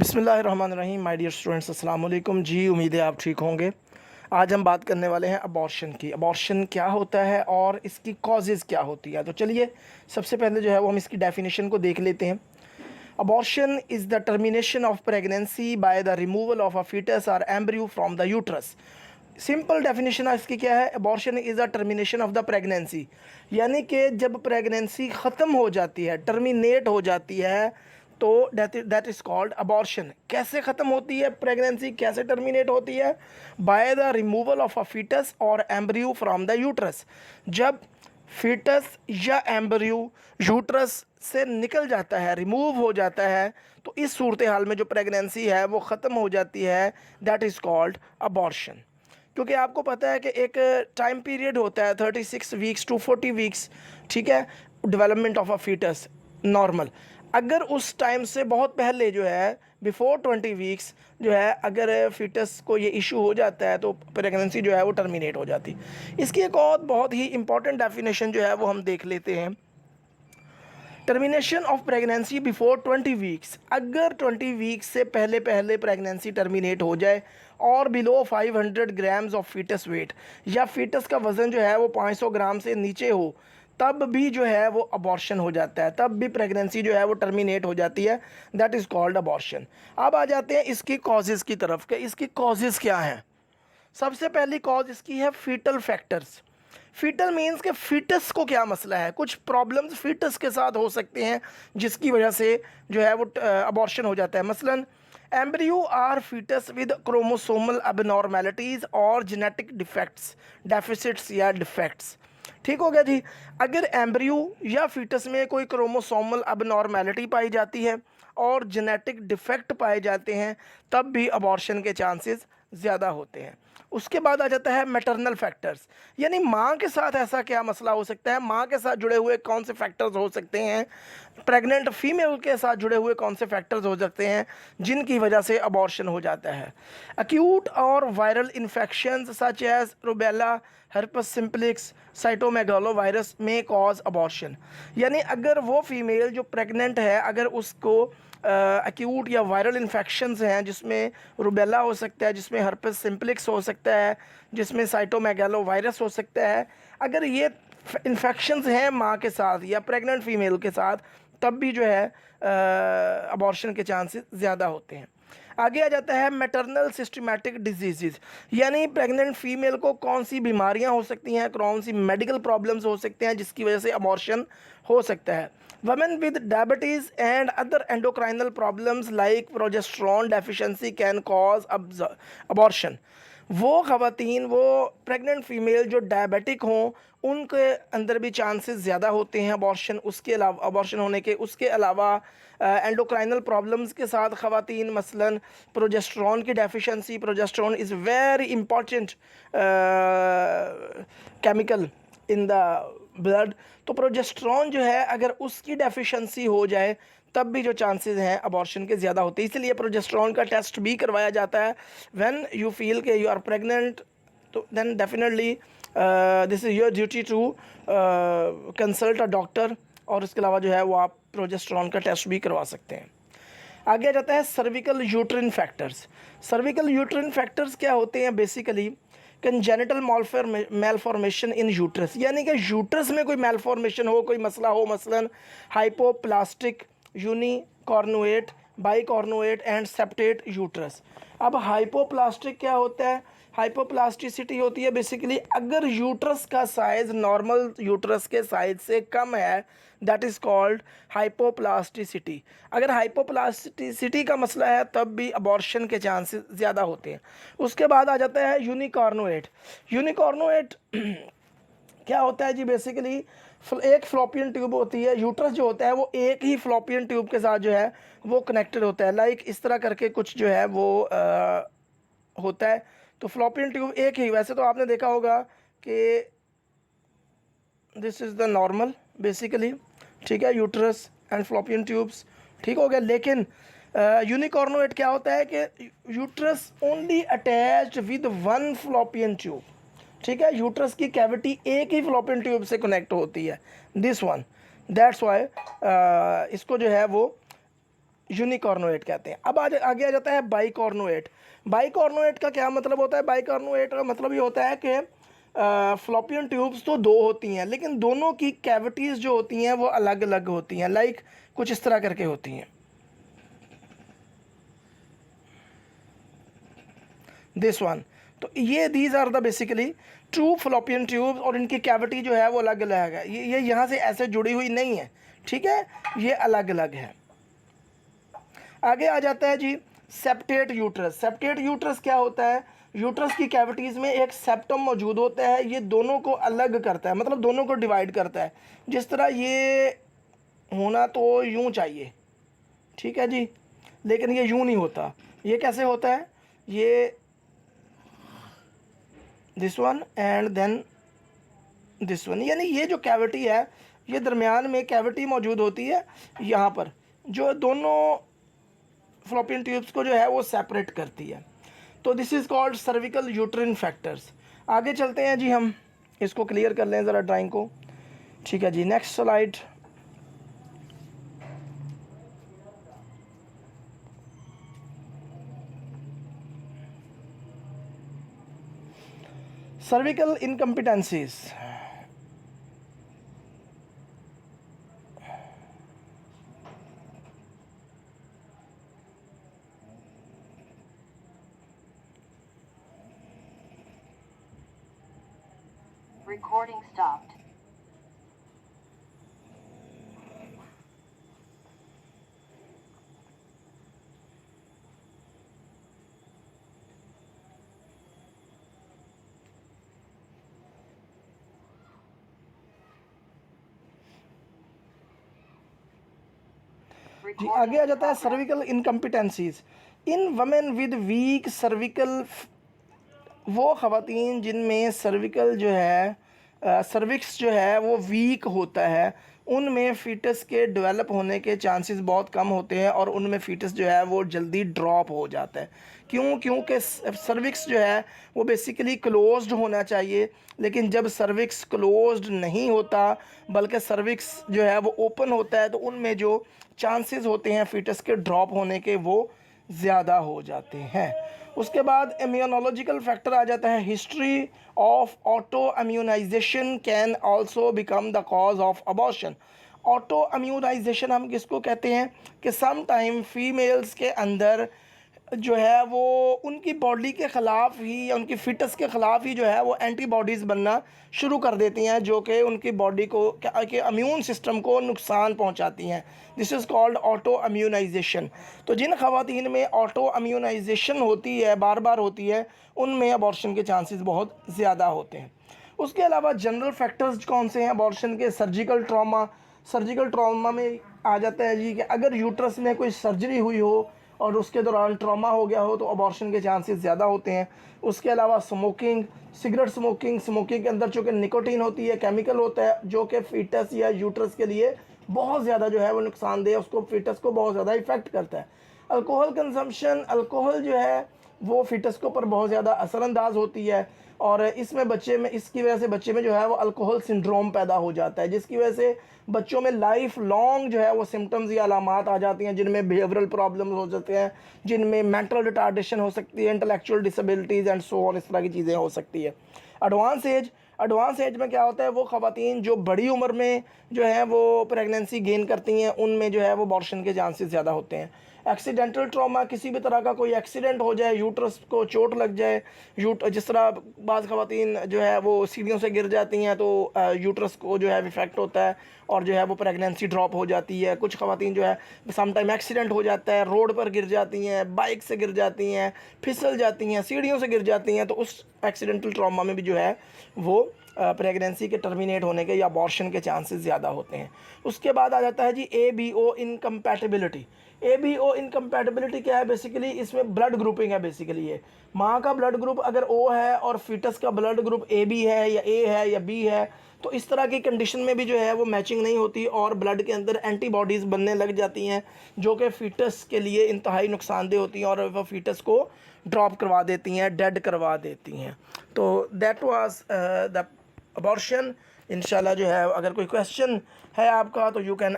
बिस्मिल्लाहिर्रहमानिर्रहीम। My dear students, अस्सलाम वालेकुम जी। उम्मीद है आप ठीक होंगे। आज हम बात करने वाले हैं अबॉर्शन की। अबॉर्शन क्या होता है और इसकी कॉजेज़ क्या होती है। तो चलिए सबसे पहले जो है वो हम इसकी डेफिनेशन को देख लेते हैं। Abortion is the termination of pregnancy by the removal of a foetus और embryo from the uterus. Simple definition इसकी क्या है? Abortion is the termination of the pregnancy, यानी कि जब प्रेगनेंसी ख़त्म हो जाती है, टर्मिनेट हो जाती है, तो दैट इज़ कॉल्ड अबॉर्शन। कैसे ख़त्म होती है प्रेगनेंसी, कैसे टर्मिनेट होती है? By the removal of a foetus और एम्ब्रियो फ्रॉम द यूट्रस। जब फीटस या एम्ब्रियो यूट्रस से निकल जाता है, रिमूव हो जाता है, तो इस सूरत हाल में जो प्रेगनेंसी है वो ख़त्म हो जाती है। That is called abortion. क्योंकि आपको पता है कि एक टाइम पीरियड होता है 36 वीक्स टू 40 वीक्स, ठीक है, development of a foetus normal. अगर उस टाइम से बहुत पहले जो है बिफोर 20 वीक्स जो है, अगर फीटस को ये इशू हो जाता है तो प्रेगनेंसी जो है वो टर्मिनेट हो जाती। इसकी एक और बहुत ही इंपॉर्टेंट डेफिनेशन जो है वो हम देख लेते हैं। Termination of pregnancy before 20 weeks. अगर 20 वीक्स से पहले पहले प्रेगनेंसी टर्मिनेट हो जाए और below 500 grams of foetus weight, या फीटस का वज़न जो है वो 500 ग्राम से नीचे हो, तब भी जो है वो अबॉर्शन हो जाता है, तब भी प्रेगनेंसी जो है वो टर्मिनेट हो जाती है। That is called abortion. अब आ जाते हैं इसकी कॉजेज़ की तरफ के इसकी कॉजेज़ क्या हैं। सबसे पहली कॉज इसकी है फीटल फैक्टर्स। फीटल मीन्स के फीटस को क्या मसला है, कुछ प्रॉब्लम्स फीटस के साथ हो सकते हैं जिसकी वजह से जो है वो अबॉर्शन हो जाता है। मसलन embryo or foetus with chromosomal abnormalities और जेनेटिक डिफेक्ट्स, डेफिसिट्स या डिफेक्ट्स। ठीक हो गया जी। अगर एम्ब्रियो या फीटस में कोई क्रोमोसोमल अबनॉर्मेलिटी पाई जाती है और जेनेटिक डिफेक्ट पाए जाते हैं, तब भी अबॉर्शन के चांसेस ज़्यादा होते हैं। उसके बाद आ जाता है मैटरनल फैक्टर्स, यानी माँ के साथ ऐसा क्या मसला हो सकता है, माँ के साथ जुड़े हुए कौन से फैक्टर्स हो सकते हैं, प्रेग्नेंट फीमेल के साथ जुड़े हुए कौन से फैक्टर्स हो सकते हैं जिनकी वजह से अबॉर्शन हो जाता है। एक्यूट और viral infections such as rubella, herpes simplex, cytomegalovirus may cause abortion. यानी अगर वो फीमेल जो प्रेग्नेंट है, अगर उसको एक्यूट या वायरल इन्फेक्शंस हैं, जिसमें रूबेला हो सकता है, जिसमें हर्पस सिम्प्लिक्स हो सकता है, जिसमें साइटोमेगालोवायरस हो सकता है, अगर ये इन्फेक्शंस हैं माँ के साथ या प्रेग्नेंट फीमेल के साथ, तब भी जो है अबॉर्शन के चांसेस ज़्यादा होते हैं। आगे आ जाता है मैटरनल सिस्टमेटिक डिजीज़, यानी प्रेग्नेंट फीमेल को कौन सी बीमारियां हो सकती हैं, कौन सी मेडिकल प्रॉब्लम्स हो सकते हैं जिसकी वजह से अबॉर्शन हो सकता है। Women with diabetes and other endocrinal problems like progesterone deficiency can cause abortion. वो ख़वातीन, वो प्रेग्नेंट फ़ीमेल जो डायबिटिक हों, उनके अंदर भी चांसेस ज़्यादा होते हैं अबॉर्शन, उसके अलावा अबॉर्शन होने के। उसके अलावा एंडोक्राइनल प्रॉब्लम्स के साथ ख़वातीन, मसलन प्रोजेस्टेरोन की deficiency, progesterone is very important chemical in the blood, तो प्रोजेस्टेरोन जो है अगर उसकी डेफिशिएंसी हो जाए, तब भी जो चांसेस हैं अबॉर्शन के ज़्यादा होते हैं। इसलिए प्रोजेस्टेरोन का टेस्ट भी करवाया जाता है व्हेन यू फील कि यू आर प्रेग्नेंट, तो then definitely this is your duty to consult a doctor, और इसके अलावा जो है वो आप प्रोजेस्टेरोन का टेस्ट भी करवा सकते हैं। आगे आ जाता है cervical uterine factors. Cervical uterine factors क्या होते हैं? बेसिकली कंजेनिटल मेलफॉर्मेशन इन यूट्रस, यानी कि यूट्रस में कोई मेलफॉर्मेशन हो, कोई मसला हो, मसलन hypoplastic unicornuate, bicornuate and septate uterus. अब हाइपोप्लास्टिक क्या होता है? हाइपोप्लास्टिसिटी होती है बेसिकली अगर यूट्रस का साइज़ नॉर्मल यूट्रस के साइज से कम है, दैट इज़ कॉल्ड हाइपोप्लास्टिसिटी। अगर हाइपोप्लास्टिसिटी का मसला है, तब भी अबॉर्शन के चांसेस ज़्यादा होते हैं। उसके बाद आ जाता है यूनिकॉर्नुएट। यूनिकॉर्नुएट क्या होता है जी? बेसिकली एक फ्लोपियन ट्यूब होती है, यूट्रस जो होता है वो एक ही फ्लोपियन ट्यूब के साथ जो है वो कनेक्टेड होता है, लाइक इस तरह करके कुछ जो है वो होता है। तो फ्लोपियन ट्यूब एक ही, वैसे तो आपने देखा होगा कि this is the normal basically, ठीक है, यूट्रस एंड फ्लोपियन ट्यूब्स, ठीक हो गया। लेकिन यूनिकॉर्नुएट क्या होता है कि uterus only attached with one fallopian tube, ठीक है, यूट्रस की कैविटी एक ही फ्लोपियन ट्यूब से कनेक्ट होती है, दिस वन। दैट्स वाई इसको जो है वो यूनिकॉर्नुएट कहते हैं। अब आगे आ जाता है बाइकॉर्नुएट। बाइकॉर्नुएट का क्या मतलब होता है? बाइकॉर्नुएट का मतलब ये होता है कि फ्लोपियन ट्यूब्स तो दो होती हैं, लेकिन दोनों की कैविटीज़ जो होती हैं वो अलग अलग होती हैं, लाइक कुछ इस तरह करके होती हैं, दिस वन। तो ये these are the basically true fallopian tubes, और इनकी कैविटी जो है वो अलग अलग है। ये यहाँ से ऐसे जुड़ी हुई नहीं है, ठीक है, ये अलग अलग है। आगे आ जाता है जी सेप्टेट यूट्रस। सेप्टेट यूट्रस क्या होता है? यूट्रस की कैविटीज़ में एक सेप्टम मौजूद होता है, ये दोनों को अलग करता है, मतलब दोनों को डिवाइड करता है। जिस तरह ये होना तो यूं चाहिए, ठीक है जी, लेकिन ये यूं नहीं होता। ये कैसे होता है? ये this one and then this one, यानी ये जो कैविटी है, ये दरमियान में कैविटी मौजूद होती है यहाँ पर, जो दोनों फ्लोपियन ट्यूब्स को जो है वो सेपरेट करती है। तो this is called cervical uterine factors. आगे चलते हैं जी, हम इसको क्लियर कर लें ज़रा ड्राइंग को, ठीक है जी। Next slide. Cervical incompetencies. Recording stopped. जी आगे आ जाता है cervical incompetencies in women with weak cervical. वो ख़वातीन जिनमें सर्विकल जो है सर्विक्स जो है वो वीक होता है, उनमें फ़ीटस के डेवलप होने के चांसेस बहुत कम होते हैं, और उनमें फ़ीटस जो है वो जल्दी ड्रॉप हो जाता है। क्यों? क्योंकि सर्विक्स जो है वो बेसिकली क्लोज्ड होना चाहिए, लेकिन जब सर्विक्स क्लोज्ड नहीं होता बल्कि सर्विक्स जो है वो ओपन होता है, तो उनमें जो चांसेस होते हैं फ़ीटस के ड्रॉप होने के वो ज़्यादा हो जाते हैं। उसके बाद इम्यूनोलॉजिकल फैक्टर आ जाता है। History of auto immunisation can also become the cause of abortion. Auto immunisation हम किसको कहते हैं? कि सम टाइम फीमेल्स के अंदर जो है वो उनकी बॉडी के ख़िलाफ़ ही या उनकी फ़िटस के ख़िलाफ़ ही जो है वो एंटीबॉडीज़ बनना शुरू कर देती हैं, जो कि उनकी बॉडी को के इम्यून सिस्टम को नुकसान पहुंचाती हैं। This is called auto immunisation. तो जिन ख़वातीन में ऑटो इम्यूनाइजेशन होती है, बार बार होती है, उनमें अबॉर्शन के चांसेस बहुत ज़्यादा होते हैं। उसके अलावा जनरल फैक्टर्स कौन से हैं अबॉर्शन के? Surgical trauma. सर्जिकल ट्रॉमा में आ जाता है जी कि अगर यूट्रस में कोई सर्जरी हुई हो और उसके दौरान ट्रॉमा हो गया हो तो अबॉर्शन के चांसेस ज़्यादा होते हैं। उसके अलावा स्मोकिंग, सिगरेट स्मोकिंग। स्मोकिंग के अंदर चूँकि निकोटीन होती है, केमिकल होता है, जो कि फ़ीटस या यूट्रस के लिए बहुत ज़्यादा जो है वो नुकसानदेह, उसको फ़ीटस को बहुत ज़्यादा इफ़ेक्ट करता है। अल्कोहल कंजम्पशन, अल्कोहल जो है वो फ़ीटस के ऊपर बहुत ज़्यादा असरअंदाज होती है, और इसमें बच्चे में, इसकी वजह से बच्चे में जो है वो अल्कोहल सिंड्रोम पैदा हो जाता है, जिसकी वजह से बच्चों में लाइफ लॉन्ग जो है वो सिम्टम्स या अलामात आ जाती हैं, जिनमें बिहेवियरल प्रॉब्लम्स हो सकते हैं, जिनमें मेंटल रिटार्डेशन हो सकती है, intellectual disabilities and so on, इस तरह की चीज़ें हो सकती है। एडवांस एज में क्या होता है? वो ख़वातीन जो बड़ी उम्र में जो है वो प्रेगनेंसी गेन करती हैं, उनमें जो है वो अबॉर्शन के चांसेस ज़्यादा होते हैं। एक्सीडेंटल ट्रॉमा, किसी भी तरह का कोई एक्सीडेंट हो जाए, यूट्रस को चोट लग जाए, जिस तरह बाज़ ख़वातीन जो है वो सीढ़ियों से गिर जाती हैं तो यूट्रस को जो है इफेक्ट होता है और जो है वो प्रेगनेंसी ड्रॉप हो जाती है। कुछ ख़वातीन जो है सम टाइम एक्सीडेंट हो जाता है, रोड पर गिर जाती हैं, बाइक से गिर जाती हैं, फिसल जाती हैं, सीढ़ियों से गिर जाती हैं, तो उस एक्सीडेंटल ट्रॉमा में भी जो है वो प्रेगनेंसी के टर्मिनेट होने के या अबॉर्शन के चांसेस ज़्यादा होते हैं। उसके बाद आ जाता है जी ABO इनकम्पैटिबिलिटी। ABO इनकम्पैटिबिलिटी क्या है? बेसिकली इसमें ब्लड ग्रुपिंग है। बेसिकली ये माँ का ब्लड ग्रुप अगर O है और फीटस का ब्लड ग्रुप AB है या A है या B है, तो इस तरह की कंडीशन में भी जो है वो मैचिंग नहीं होती और ब्लड के अंदर एंटीबॉडीज़ बनने लग जाती हैं, जो कि फ़ीटस के लिए इंतहाई नुकसानदेह होती हैं और वह फ़ीटस को ड्रॉप करवा देती हैं, डेड करवा देती हैं। तो दैट वाज द अबॉर्शन। इंशाल्लाह जो है अगर कोई क्वेश्चन है आपका तो यू कैन